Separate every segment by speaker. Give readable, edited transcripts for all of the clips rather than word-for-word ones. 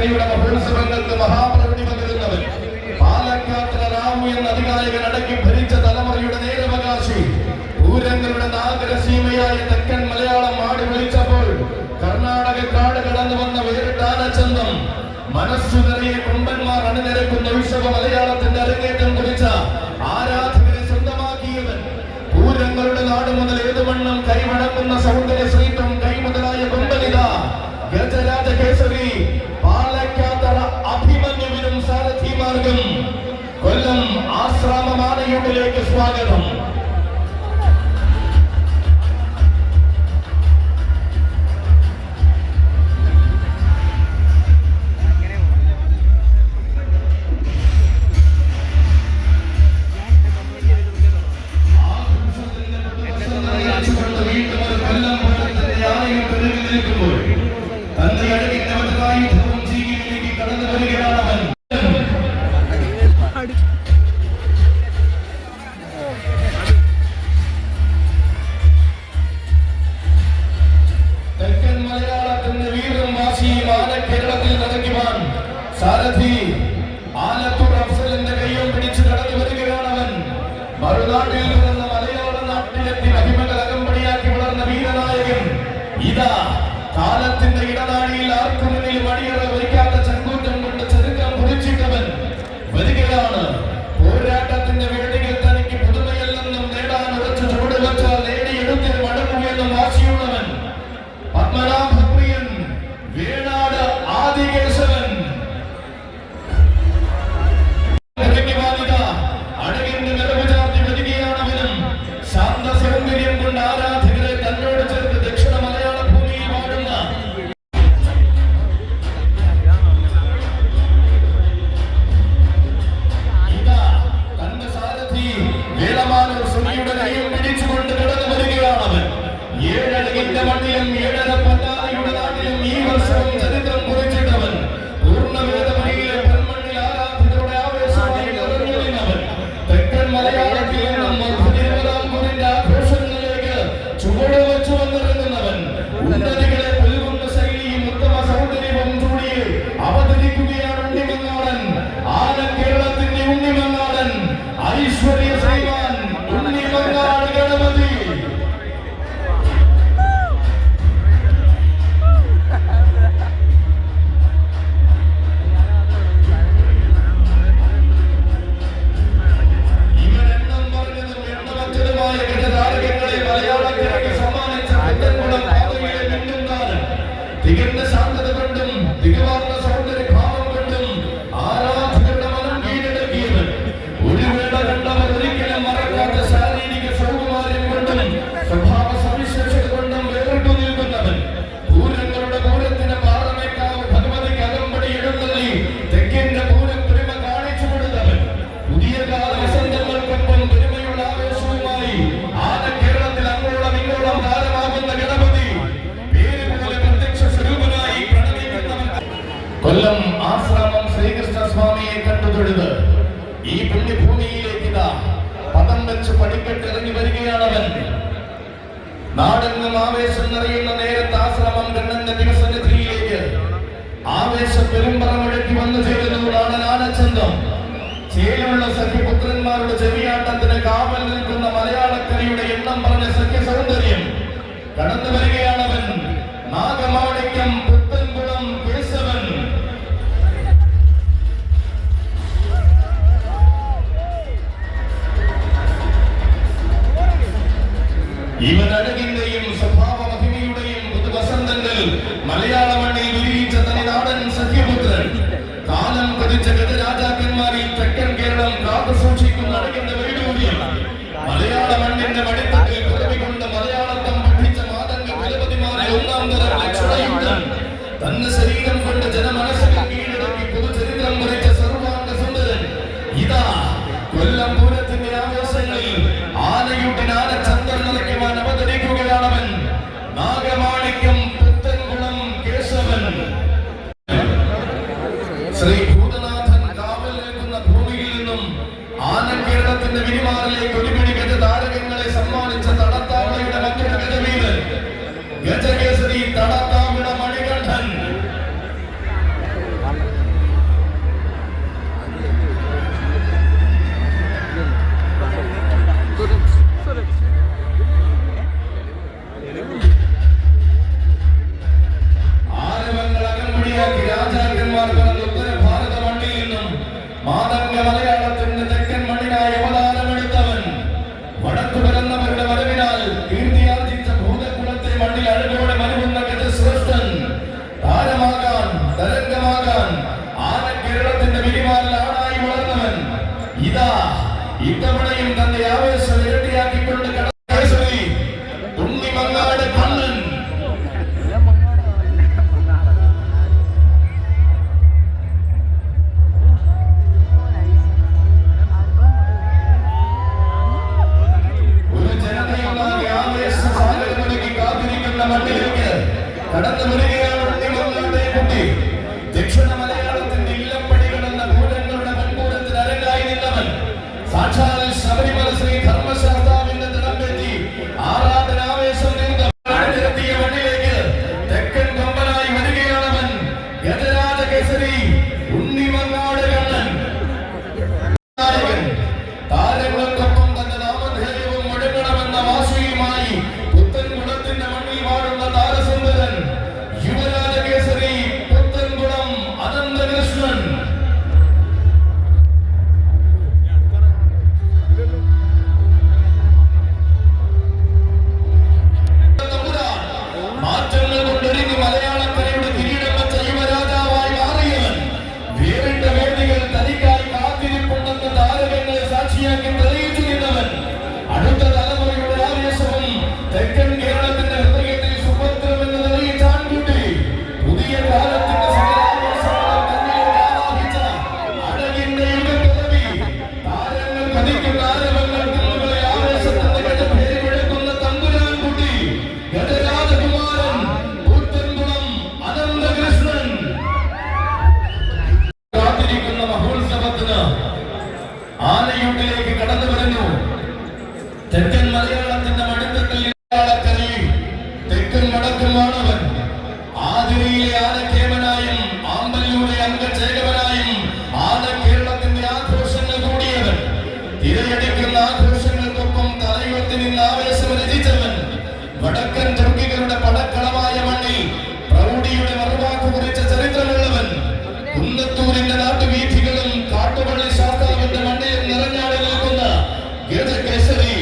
Speaker 1: മലയാളക്കരയുടെ മഹോത്സവങ്ങൾക്ക് മഹാപ്രവൃത്തി പകരുന്നവൻ, പാലക്കാത്ര രാമു എന്ന അധികാരികൻ അടക്കി ഭരിച്ച തലമുറയുടെ നേരവകാശി, പൂരങ്ങളുടെ നാഗരസീമയായ തെക്കൻ മലയാളം ആടി വിളിച്ചപ്പോൾ കർണാടക കാട് കടന്നു വന്ന വേറിട്ടാനച്ചന്തം, മനസ്സു നിറയെ കൊമ്പന്മാർ അണിനിരക്കുന്ന ഉത്സവ മലയാളത്തിന്റെ അരങ്ങേറ്റം കുറിച്ച ആരാധകരെ സ്വന്തമാക്കിയവൻ, പൂരങ്ങളുടെ നാട് മുതൽ ഏതുവണ്ണം കൈവണങ്ങുന്ന സൗന്ദര്യ ശ്രീത്വം കൈമുതലായ കൊമ്പനിത ഗജരാജ കേസരി പാലക്കാത്തറ അഭിമന്യുവിനും സാരഥി മാർഗം കൊല്ലം ആശ്രാമമാനയൂട്ടിലേക്ക് സ്വാഗതം. സാരഥി ആലത്തൂർ അഫ്സലിന്റെ കയ്യും പിടിച്ചു കടന്നു വരികയാണവൻ. മറുനാട്ടിൽ നിന്ന മലയാള നാട്ടിലെത്തി മഹിമകൾ അകമ്പടിയാക്കി വളർന്ന വീരനായകൻ ഇതാ കാലത്തിന്റെ ഇടനാഴിയിൽ ആർക്കു മുന്നിൽ മണിയറ വരിക്കാത്ത ചങ്കൂറ്റം കൊണ്ട് ചെറുക്കം കുറിച്ചിട്ടവൻ വരികയാണ്. പോരാട്ടത്തിന്റെ വേദികൾ തനിക്ക് പുതുമയല്ലെന്നും നേടാൻ ഉറച്ചു ചുവട് വെച്ചാൽ നേടിയെടുത്തിൽ മടങ്ങുമെന്നും വാശിയുള്ളവൻ, പത്മനാഭപ്രിയൻ വേണാട് ആദികേശവൻ. മണ്ണിലും ഏഴര പത്താനയുടെ നാട്ടിലും ഈ വർഷവും ചരിത്രം കുറിച്ചിട്ടവൻ, പൂർണ്ണവേദമണിയിലെ പെൺമണ്ണിൽ ആരാധകരുടെ ആവേശമായി നിറഞ്ഞവൻ, തെക്കൻ മലയാളത്തിൽ നിന്നും മധ്യതിരുവിതാംകൂറിന്റെ ആഘോഷങ്ങളിലേക്ക് ചുവട് വെച്ചു വന്നിറങ്ങുന്നവൻ, ഉന്നതികളെ പുൽകുന്ന ശൈലിയും ഉത്തമ സൗന്ദര്യവും ചൂടിയെ അവതരിക്കുകയാണ് ഉണ്ണിമങ്ങാടൻ. കേരളത്തിന്റെ ഉണ്ണിമങ്ങാടൻ, ഐശ്വര്യ ശ്രീമാൻ ഉണ്ണിമങ്ങാട് ഗണപതി. തികഞ്ഞ ശാന്തത കൊണ്ടും തികവാർന്ന സൗന്ദര്യഭാവം കൊണ്ടും ആരാധകരുടെ മനം കീഴടക്കിയവൻ, ഒരു വേള കണ്ടവർ ഒരിക്കലും മറക്കാത്ത ശാരീരിക സൗകുമാര്യം കൊണ്ടും സ്വഭാവ സവിശേഷത കൊണ്ടും വേറിട്ടു നിൽക്കുന്നവൻ, പൂരങ്ങളുടെ പൂരത്തിന് പാറമേക്കാവ് ഭഗവതിക്ക് അകമ്പടി എഴുന്നള്ളി തെക്കിന്റെ പൂരപ്പെരുമ കാണിച്ചു കൊടുത്തവൻ, പുതിയ കാല വസന്തങ്ങൾക്കൊപ്പം പെരുമയുള്ള ആവേശവുമായി കേരളത്തിൽ അങ്ങോളം ഇങ്ങോളം താരമാകുന്ന ഗണപതി കൊല്ലം ആശ്രാമം ശ്രീകൃഷ്ണ സ്വാമിയെ കണ്ടു തൊഴുത് ഈ പുണ്യഭൂമിയിലേക്ക് ഇതാ പദം വെച്ച് പടിക്കെട്ടിറങ്ങി വരികയാണവൻ. നാടെങ്ങും ആവേശം നിറയുന്ന നേരത്ത് ആശ്രമം കണ്ണന്റെ ദിവസനിധിയിലേക്ക് ആവേശ പെരുമ്പറമുഴക്കി വന്നു ചേരുന്നു നാടനാനച്ചന്തം. ചേലുള്ള സഖ്യപുത്രന്മാരുടെ ചെവിയാട്ടത്തിന് കാവൽ നിൽക്കുന്ന മലയാളക്കരയുടെ എണ്ണം പറഞ്ഞ സഖ്യ സൗന്ദര്യം കടന്നു വരികയാണവൻ. നാഗമാണിക്യം പുത്തൻകുളം കേശവൻ. ഇവൻ അഴകിന്റെയും സ്വഭാവ മഹിമയുടെയും പുതുവസന്തങ്ങൾ മലയാള മണ്ണിൽ വിരിയിച്ച തനിനാടൻ സഖ്യപുത്രൻ. കാലം പതിച്ച ഗജരാജാക്കന്മാരിൽ തെക്കൻ കേരളം കാത്തു സൂക്ഷിക്കുന്ന അഴകിന്റെ വൈഡൂര്യം. മലയാള മണ്ണിന്റെ മടിത്തട്ടിൽ പുറവികൊണ്ട് മലയാളത്തം പഠിച്ച മാതംഗ കുലപതിമാരെ ഒന്നാം തരം ലക്ഷണയുദ്ധൻ. തന്റെ ശരീരം കൊണ്ട് ജനമനസ്സിൽ കീഴടക്കി പുതുചരിത്രം കുറിച്ച സർവാംഗ സുന്ദരൻ ഇതാ കൊല്ലം പൂരത്തിന്റെ ആവേശങ്ങളിൽ ആനയൂട്ടിനാന ചന്ദ്രൻ നിറയ്ക്കുവാൻ അവതരിക്കുകയാണവൻ. നാഗമാണിക്യം പുത്തൻകുളം കേശവൻ. ശ്രീ ഭൂതനാഥൻ കാവൽ നിൽക്കുന്ന ഭൂമിയിൽ നിന്നും കേരളത്തിന്റെ വിരിമാറിലേക്ക് ഒരുപിടി ഗജതാരകങ്ങളെ സമ്മാനിച്ച തടത്താവളയുടെ മറ്റൊരു ഗജവീരൻ ഗജകേസരി തടത്താവിട മണികണ്ഠൻ. മാതംഗ മലയാളത്തിന്റെ തെക്കൻ മണ്ണിനായി അവതാരമെടുത്തവൻ, വടക്കു പിറന്നവരുടെ വരവിനാൽ കീർത്തിയാർജിച്ച ഭൂതകുലത്തെ മണ്ണിൽ അഴകോടെ മരുവുന്ന ഗജശ്രേഷ്ഠൻ, താരമാകാൻ തരംഗമാകാൻ ആന കേരളത്തിന്റെ വിരിമാറിൽ ആണായി വളർന്നവൻ, ഇതാ ഇത്തവണയും തന്റെ ആവേശം ഇരട്ടിയാക്കിക്കൊണ്ട് കേസരി ഉണ്ണിമങ്ങാട് കണ്ണൻ. ഒരു ജനതയുണ്ടാകെ ആവേശസാഗരമൊഴുകി കാത്തിരിക്കുന്ന മണ്ണിലേക്ക് കടന്നു വരികയാണ് ഉണ്ണിമങ്ങാട്ടെ കുട്ടി. ദക്ഷിണ മലയാളത്തിന്റെ ഇല്ലപ്പടികൾ എന്ന ഭൂതങ്ങളുടെ മൺകൂടത്തിൽ അരങ്ങായി നിന്നവൻ, സാക്ഷാൽ ശബരിമല ശ്രീ ധർമ്മശാസ്താവിന്റെ തിടമ്പേറ്റി ആരാധനാവേശം നിരത്തിയ മണ്ണിലേക്ക് തെക്കൻ കൊമ്പനായി വരികയാണവൻ, ഗജരാജ കേസരി ഉണ്ണിമങ്ങാട് കണ്ണൻ. താരങ്ങൾക്കൊപ്പം തന്റെ നാമധേയവും മുഴങ്ങണമെന്ന വാശിയുമായി പുത്തൻകുളത്തിന്റെ മണ്ണിൽ വാഴുന്ന താരസുന്ദരൻ, യുവരാജ കേസരി പുത്തൻകുളം അനന്തകൃഷ്ണൻ. മാറ്റങ്ങൾ കൊണ്ടൊരുങ്ങി മലയാളക്കരയുടെ കിരീടം വെച്ച യുവരാജാവായി മാറിയവൻ, വേറിട്ട വേദികൾ തനിക്കായി കാത്തിരിപ്പുണ്ടെന്ന് താരകങ്ങളെ സാക്ഷിയാക്കി തെളിയിച്ചു നിന്നവൻ, അടുത്ത തലമുറയുടെ ആവേശവും തെക്കൻ കേരളത്തിന്റെ ഹൃദയത്തിൽ സുഭദ്രമെന്ന് തെളിയിച്ച ആൺകുട്ടി, പുതിയ കാലത്തിന്റെ സകലാവേശങ്ങളും തന്നിലേക്ക് ആവാഹിച്ച അഴകിന്റെ യുഗപ്പിറവി, താരങ്ങൾ പതിക്കുന്ന ആരവങ്ങൾ കുന്നുകളെ ആവേശത്തിന്റെ ഗജഭേരി മുഴക്കുന്ന തമ്പുരാൻ കുട്ടി, ഗജരാജകുമാരൻ പുത്തൻകുളം അനന്തകൃഷ്ണൻ. കാത്തിരിക്കുന്ന മഹോത്സവത്തിന് ആനയൂട്ടിലേക്ക് കടന്നു വരുന്നു. തെക്കൻ മലയാളത്തിന്റെ മടിത്തട്ടിൽ മലയാളക്കരയിൽ തെക്കൻ വടക്കുമാണവൻ, ആതിരയിലെ ആനക്കേമനായും ആമ്പല്ലൂരെ അംഗചേകവനായും ആന കേരളത്തിന്റെ ആഘോഷങ്ങൾ കൂടിയവൻ, തിരയടിക്കുന്ന ആഘോഷങ്ങൾക്കൊപ്പം തലയുയർത്തി നിന്ന് ആവേശം രചിച്ചവൻ, വടക്കൻ തുർക്കികളുടെ പടക്കളമായ മണ്ണിൽ പ്രൗഢിയുടെ മറുവാക്കു കുറിച്ച ചരിത്രമുള്ളവൻ, കുന്നത്തൂരിന്റെ നാട്ടുവീഥികളും കാട്ടുപള്ളി ശാസ്താവിന്റെ മണ്ണിലും നിറഞ്ഞാടി നിൽക്കുന്ന ഗജകേസരി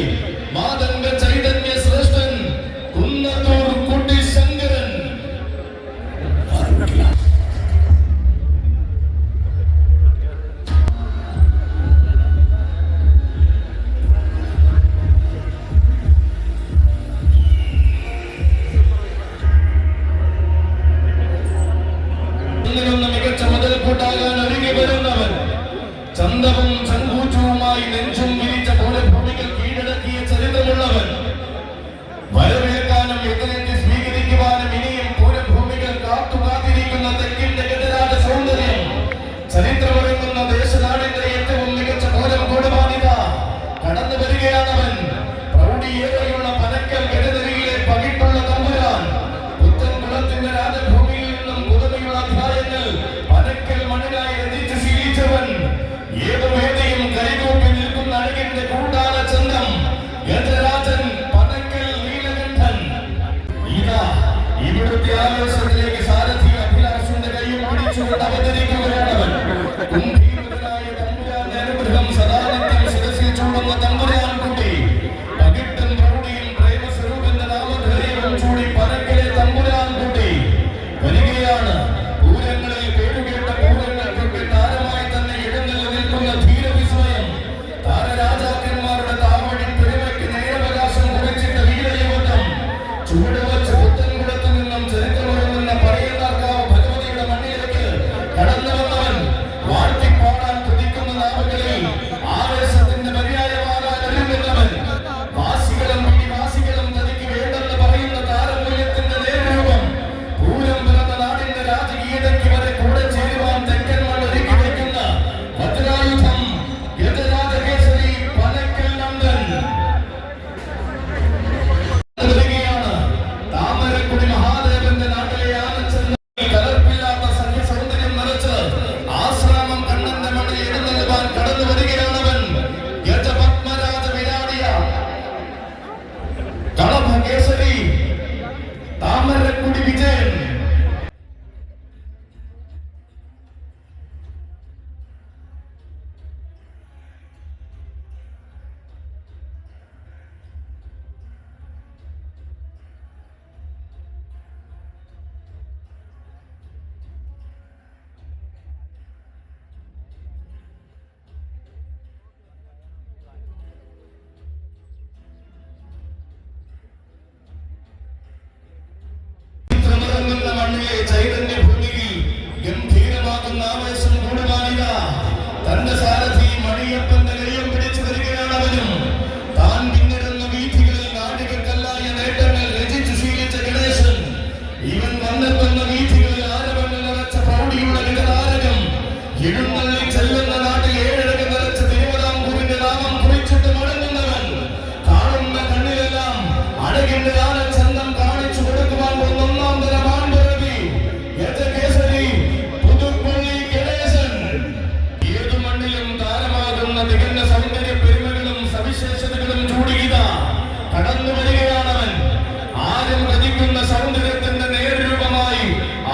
Speaker 1: മാതംഗ ചൈതന്യ ശ്രേഷ്ഠൻ കുന്നത്തൂർ കുട്ടി ശങ്കരൻ. ഒന്നിനൊന്ന് മികച്ച മുതൽക്കൂട്ടാകാൻ ഒരുങ്ങി വരുന്നവൻ, ചന്തവും ചങ്കൂറ്റവുമായി നെഞ്ചും വിരിച്ച പൂരഭൂമികൾ കീഴടക്കിയ ചരിത്രമുള്ളവൻ, വരവേൽക്കാനും എതിരേറ്റ് സ്വീകരിക്കുവാനും ഇനിയും പൂരഭൂമികൾ കാത്തുകാത്തിരിക്കുന്ന തെക്കിന്റെ ഗജരാജ സൗന്ദര്യം, ചരിത്രമൊരുങ്ങുന്ന ദേശനാടിന്റെ ഏറ്റവും മികച്ച പൂരം കൂടുവാനിത കടന്നു വരികയാണവൻ, പ്രൗഢിയേറെയുള്ള പനക്കൽ ഗജനിരയിലെ പകിട്ടുള്ള തമ്പുരാൻ, പുത്തൻകുളത്തിന്റെ രാജഭൂമിയിൽ നിന്നും പുതുമയുള്ള അധ്യായങ്ങൾ പനക്കൽ മണ്ണിനായി രചിച്ച് ശീലിച്ചവൻ, ഏതു വേദിയും അയ്യപ്പന്റെ കയ്യും പിടിച്ചു വരികയാണ് അവനും. താൻ പിന്നിടുന്ന വീഥികളിൽ നാടികൾക്കല്ലായ നേട്ടങ്ങൾ രചിച്ചു ശീലിച്ച ഗണേശൻ ഇവൻ വന്നെത്തുന്ന വീഥികളിൽ ആരവങ്ങൾ നിറച്ച പ്രൗഢിയുടെ വികതാരകം എഴുന്നള്ളി ചെല്ലുന്ന നാട്ടിൽ ഏഴഴക് നിറച്ച തിരുവിതാംകൂറിന്റെ നാമം കുറിച്ചിട്ട് മടങ്ങുന്നവൻ കാണുന്ന കണ്ണിലെല്ലാം അഴകിന്റെ ആനച്ചന്തം കാണിച്ചു കൊടുക്കുവാൻ പോകുന്ന ഒന്നാം തരം ആൺപിറവി ഗജകേസരി പുതുപ്പള്ളി ഗണേശൻ. ഏതു മണ്ണിലും താരമാകുന്ന തികഞ്ഞ സൗന്ദര്യ പെരുമകളും സവിശേഷതകളും ചൂടിയിത കടന്നു വരികയാണവൻ. ആരും ഗതിക്കുന്ന സൗന്ദര്യത്തിന്റെ നേർരൂപമായി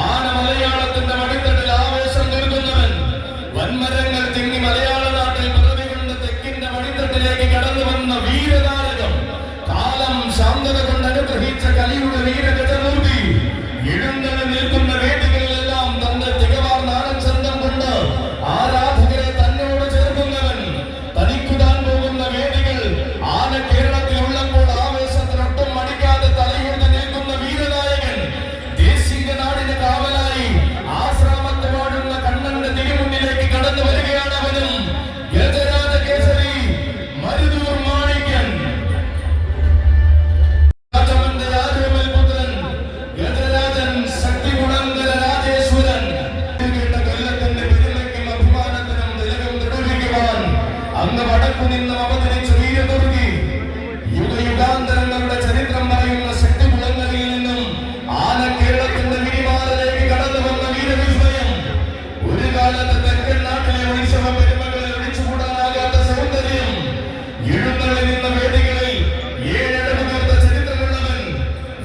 Speaker 1: ആന മലയാളത്തിന്റെ മടിത്തട്ടിൽ ആവേശം തീർക്കുന്നവൻ. വൻമരങ്ങൾ തിങ്ങി മലയാള നാട്ടിൽ പിറവി കൊണ്ട് തെക്കിന്റെ മടിത്തട്ടിലേക്ക് കടന്നു വന്ന വീരതാരകം. കാലം ശാന്തത കൊണ്ട് അനുഗ്രഹിച്ച കലിയുടെ വീരഗജമൂർത്തി എഴുന്നള്ളി നിൽക്കുന്ന വേദികളിലെല്ലാം തന്റെ തികവാർന്ന ആനച്ചന്തം കൊണ്ട് ആരാധകരെ തന്നോട് ചേർക്കുന്നവൻ. തനിക്കുതാൻ പോകുന്ന വേദികൾ ആന കേരളത്തിൽ ഉള്ളപ്പോൾ ആവേശത്തിനൊട്ടും മടിക്കാതെ തലയുയർത്തി നിൽക്കുന്ന വീരനായകൻ. ദേശീയ നാടിന് കാവലായി ആശ്രാമത്ത് വാഴുന്ന കണ്ണന്റെ തിരുമുന്നിലേക്ക് കടന്നു വരികയാണ് അവനും. ഗജരാജ കേസരി മരുതൂർ മാണിക്യൻ. രാജമന്റെ രാജമൽ പുത്രൻ ഗജരാജൻ ശക്തികുളങ്കര രാജേശ്വരൻ. കേട്ട കൊല്ലത്തിന്റെ പെരുമയ്ക്കും അഭിമാനത്തിനും തിലകം തെളിയിക്കുവാൻ അങ്ങ് വടക്കു നിന്നും അവതരിച്ച വീരദുർഗി. യുഗയുഗാന്തരങ്ങളുടെ ചരിത്രം പറയുന്ന ശക്തികുളങ്ങരയിൽ നിന്നും ആന കേരളത്തിന്റെ വിരിമാറിലേക്ക് കടന്നു വന്ന വീരവിസ്മയം. ഒരു കാലത്ത് തെക്കൻ നാട്ടിലെ ഉത്സവ പെരുമകളിൽ ഒഴിച്ചുകൂടാനാകാത്ത സൗന്ദര്യം. എഴുന്നള്ളി നിന്ന വേദികളിൽ ഏഴഴകു തീർത്ത ചരിത്രമുള്ളവൻ.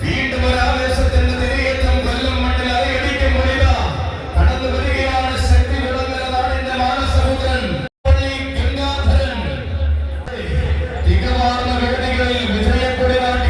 Speaker 1: വീണ്ടും ഒരു ആവേശത്തിന്റെ തിരയേറ്റം കൊല്ലം മണ്ണിൽ അരയടിക്കുമ്പോൾ ഇതാ കടന്നു വരികയാണ് ശക്തികുളങ്ങര നാടിന്റെ മാനസപുത്രൻ പള്ളി ഗംഗാധരൻ. തികവാർന്ന വേദികളിൽ വിജയക്കൊടി നാട്ടി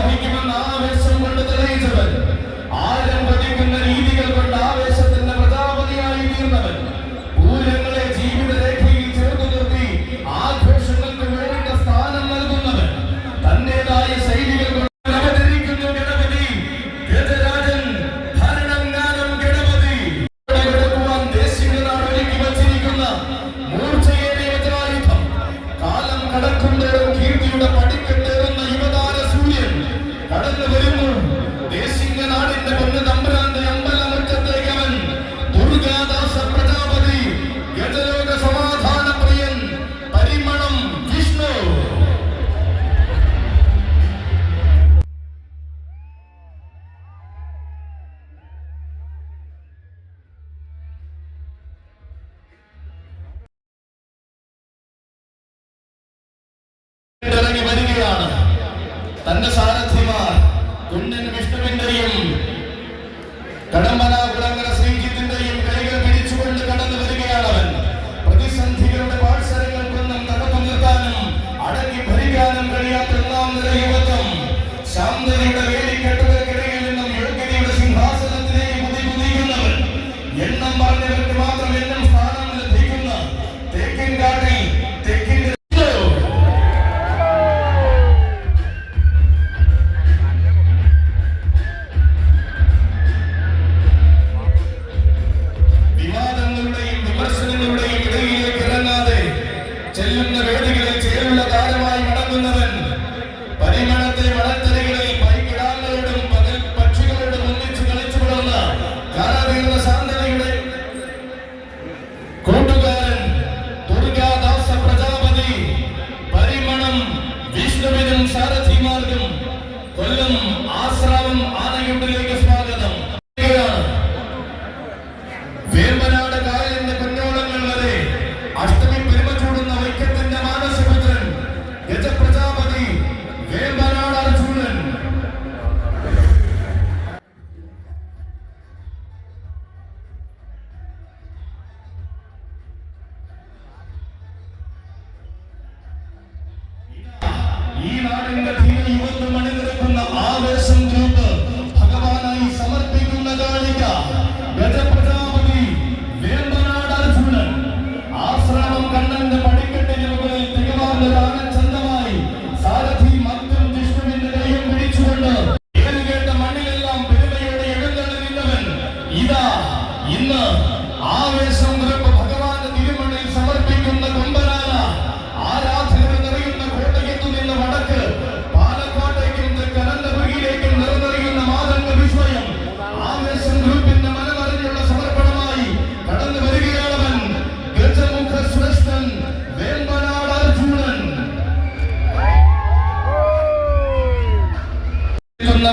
Speaker 1: വഹിക്കുമെന്ന് ആവേശം കൊണ്ട് തെളിയിച്ചവൻ, ആരം പതിക്കുന്ന രീതികൾ കൊണ്ട് ആവേശത്തിന്റെ പ്രജാപതിയായി തീർന്നവൻ, പൂരങ്ങളെ ജീവിതരേഖയിൽ ചേർത്ത് നിർത്തി ആഘോഷങ്ങൾക്ക് വേണ്ട സ്ഥാനം നൽകുന്നവൻ, തന്റേതായ ശൈലികൾ കൊണ്ട് അവതരിക്കുന്നു ഗണപതി. ഗജരാജൻ ഭരണങ്ങാനം ഗണപതി. എടുക്കുവാൻ ദേശിംഗനാട് ഒരുക്കി വച്ചിരിക്കുന്ന മൂർച്ചയേറിയ വജ്രായുധം, കാലം കടക്കുന്തോറും കീർത്തിയുടെ പടിക്കെട്ടേറുന്ന യുവതാര സൂര്യൻ കടന്നു വരുന്നു. ദേശിംഗനാടിന്റെ പൊന്നു തമ്പുരാന്റെ അമ്പലമുറ്റത്തേക്ക് അവൻ ദുർഗാദാസ പ്രജാപതി, ഗജലോക സമാധാന പ്രിയൻ, പരിമളം വിഷ്ണു. ഇറങ്ങി വരികയാണ്. തന്റെ സാരഥിമാർ കുഞ്ഞൻ വിഷ്ണുവിന്റെയും കടമ്പന കുളങ്ങര ശ്രീജിത്തിന്റെയും കൈകൾ പിടിച്ചുകൊണ്ട് കടന്നു വരികയാണവൻ. പ്രതിസന്ധികളുടെ പാഴ്സരങ്ങൾക്കൊന്നും തടഞ്ഞു നിർത്താനും അടങ്ങി ഭരിക്കാനും കഴിയാത്ത ഒന്നാം നിര യുവത്വം, ശാന്തതയുടെ വേലിക്കെട്ടുകൾക്കിടയിൽ നിന്നും യോഗ്യതയുടെ സിംഹാസനത്തിലേക്ക് കുതിക്കുന്നവൻ, എണ്ണം പറഞ്ഞവർക്ക് മാത്രം എണ്ണം സ്ഥാനം ലഭിക്കുന്ന തേക്കിൻകാട്ടിൽ തെക്കിന്റെ വിവാദങ്ങളുടെയും വിമർശനങ്ങളുടെയും ഇടയിലേക്ക് ഇറങ്ങാതെ ചെല്ലുന്ന വേദികളിൽ ചേരുള്ള താരമായി മടങ്ങുന്നവൻ, പരിമളത്തെ മണത്തരകളിൽ പൈക്കിടാങ്ങളോടും പകൽ പക്ഷികളോടും ഒന്നിച്ച് കളിച്ചു വളർന്ന കാലതീർന്ന ശാന്തതയുടെ കൂട്ടുകാരൻ, ദുർഗാദാസ പ്രജാപതി, പരിമളം വിഷ്ണുവിനും സാരഥിമാർക്കും കൊല്ലം ആശ്രാമം ആനയുണ്ടിലേക്ക് സ്വാഗതം. വേമ്പനാട് കായലിന്റെ കുഞ്ഞോളങ്ങൾ വരെ അഷ്ടമി പെരുമ ചൂടുന്ന വൈക്കത്തിന്റെ മാനസപുത്രൻ, ഗജപ്രജാപതി, വേമ്പനാട് അർജുനൻ. ഈ നാടിന്റെ ധീര യുവത്വം അണിനിരക്കുന്ന ആവേശം ഗ്രൂപ്പ് ഭഗവാനായി സമർപ്പിക്കുന്ന കാണിക ഗജപ്രജാപതി, വേമ്പനാട് അർജുനൻ. ആശ്രാമം കണ്ണന്റെ പടിക്കെട്ടിന് മുകളിൽ തികവാർന്ന ആനന്ദമായി സാരഥി മറ്റും വിഷ്ണുവിന്റെ കൈയും പിടിച്ചുകൊണ്ട് ഏറുകേട്ട മണ്ണിലെല്ലാം പെരുമയോടെ എഴുന്നള്ളി നിന്നവൻ ഇതാ ഇന്ന് ആവേശം ഗ്രൂപ്പ് ഭഗവാന്റെ തിരുമണ്ണിൽ സമർപ്പിക്കുന്ന കൊമ്പനാന. ആരാധകർ നിറയുന്ന കോട്ടയത്തു നിന്ന് വടക്ക് പാലക്കാട്ടേക്കും തെക്കനന്തപുരിയിലേക്കും നിറനിറയുന്ന മാതംഗ വിസ്മയം ആവേശം ഗ്രൂപ്പിന്റെ മനമറിഞ്ഞുള്ള സമർപ്പണമായി കടന്നു വരികയാണവൻ, ഗജമുഖ ശ്രേഷ്ഠൻ, വേമ്പനാട് അർജുനൻ.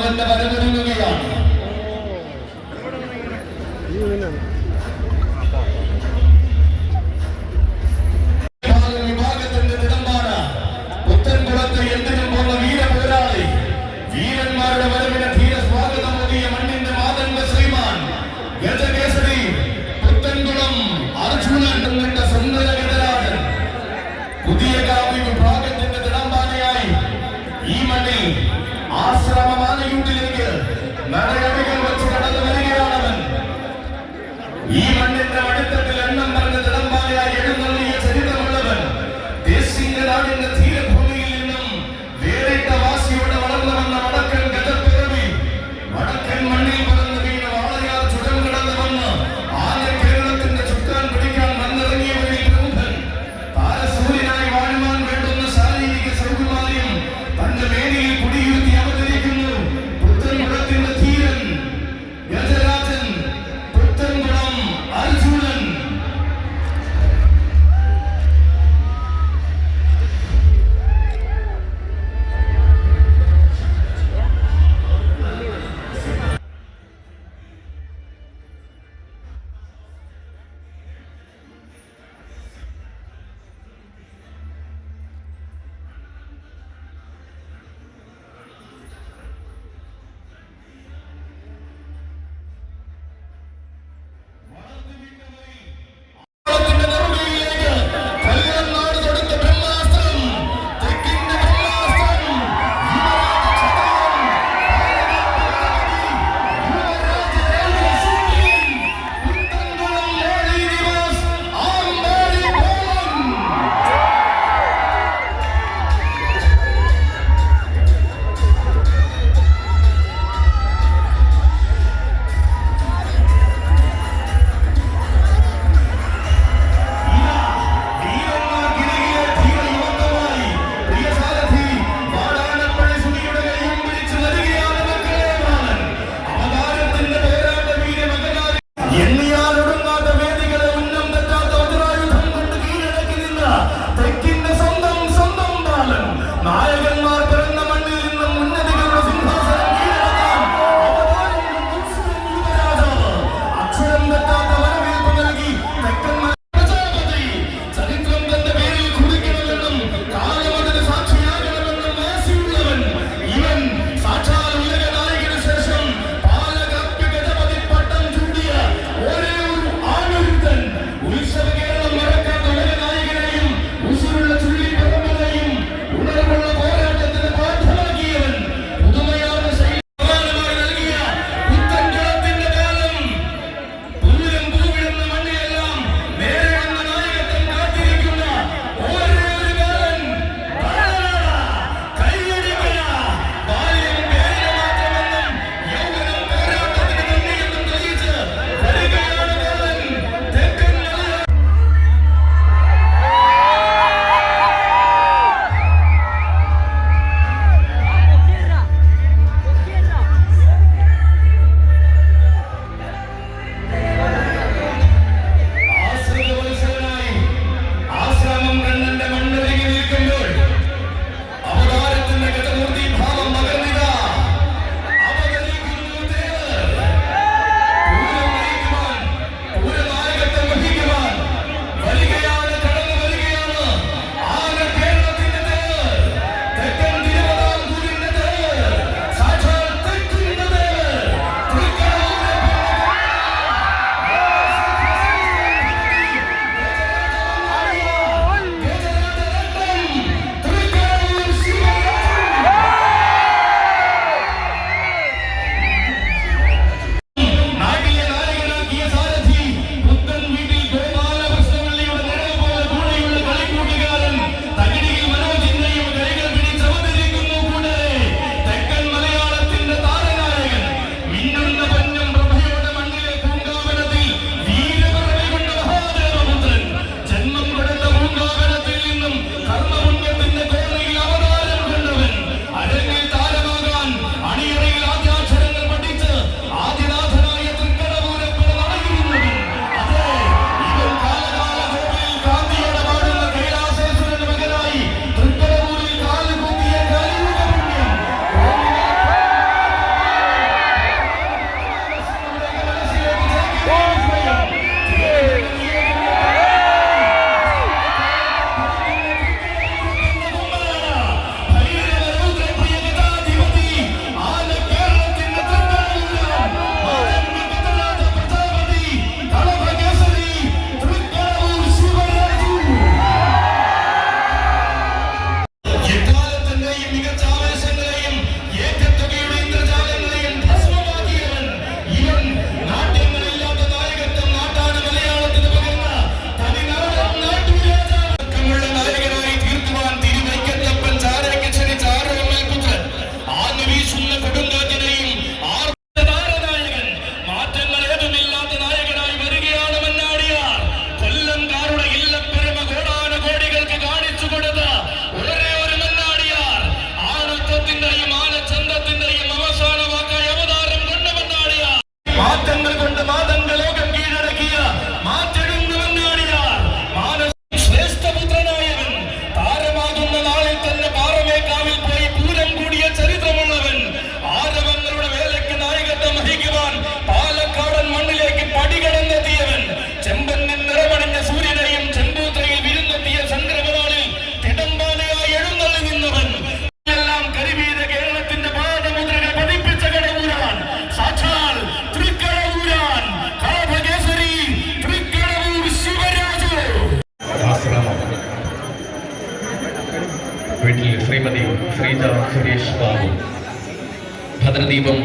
Speaker 1: വന്റെ വരവൊരുങ്ങുകയാണ്. വിഭാഗത്തിന്റെ തിടമ്പാണ് പുത്തൻകുളത്ത് എന്തിനും പോന്ന വീര പോരാളി, വീരന്മാരുടെ വരവിന് ധീര സ്വാഗതം നൽകിയ മണ്ണിന്റെ മാതംഗ ശ്രീമാൻ, ഗജകേസരി, പുത്തൻകുളം അർജുനൻ എന്ന സുന്ദര ഗജരാജൻ. പുതിയ കാവ്യ വിഭാഗത്തിന്റെ തിടമ്പാനയായി ഈ മണ്ണിൽ ആശ്രമമാനയൂട്ടിലേക്ക് നടയടികൾ വെച്ച് കടന്നു വരികയാണവൻ. ഈ മണ്ണിന്റെ അടിത്തട്ടിൽ എണ്ണം പറഞ്ഞ തിടമ്പാനയായി എഴുന്നള്ളിയ ചരിത്രമുള്ളവൻ, ദേശിംഗനാടിന്റെ ധീരഭൂമിയിൽ നിന്നും വേറിട്ട വാശിയോടെ വളർന്നു വന്ന വടക്കൻ ഗജപ്പിറവി, വടക്കൻ മണ്ണിൽ പറന്ന് വീണ വാളയാർ ചുരം കടന്നു വന്ന് ആന കേരളത്തിന്റെ ചുക്കാൻ പിടിക്കാൻ വന്നിറങ്ങിയവരിൽ പ്രമുഖൻ, താരസൂര്യനായി വാഴുവാൻ വേണ്ടുന്ന ശാരീരിക സൗകുമാര്യം തന്റെ മേനിയിൽ കുടിയിരുത്തി അവതരിക്കുന്നു പുത്തൻകുളത്തിന്റെ ധീരൻ,
Speaker 2: വീട്ടിൽ ശ്രീമതി ശ്രീജ സുരേഷ് ബാബു ഭദ്രദീപം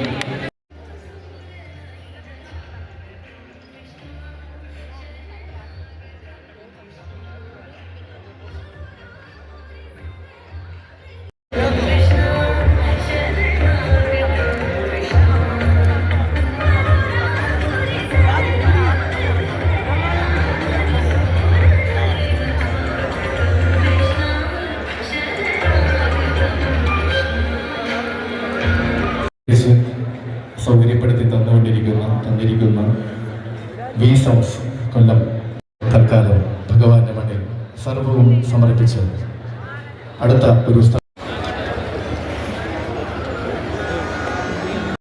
Speaker 3: സൗകര്യപ്പെടുത്തി തന്നിരിക്കുന്ന വി സൗണ്ട്സ് കൊല്ലം തൽക്കാലം ഭഗവാന്റെ മണ്ണിൽ സർവവും സമർപ്പിച്ച് അടുത്ത ഒരു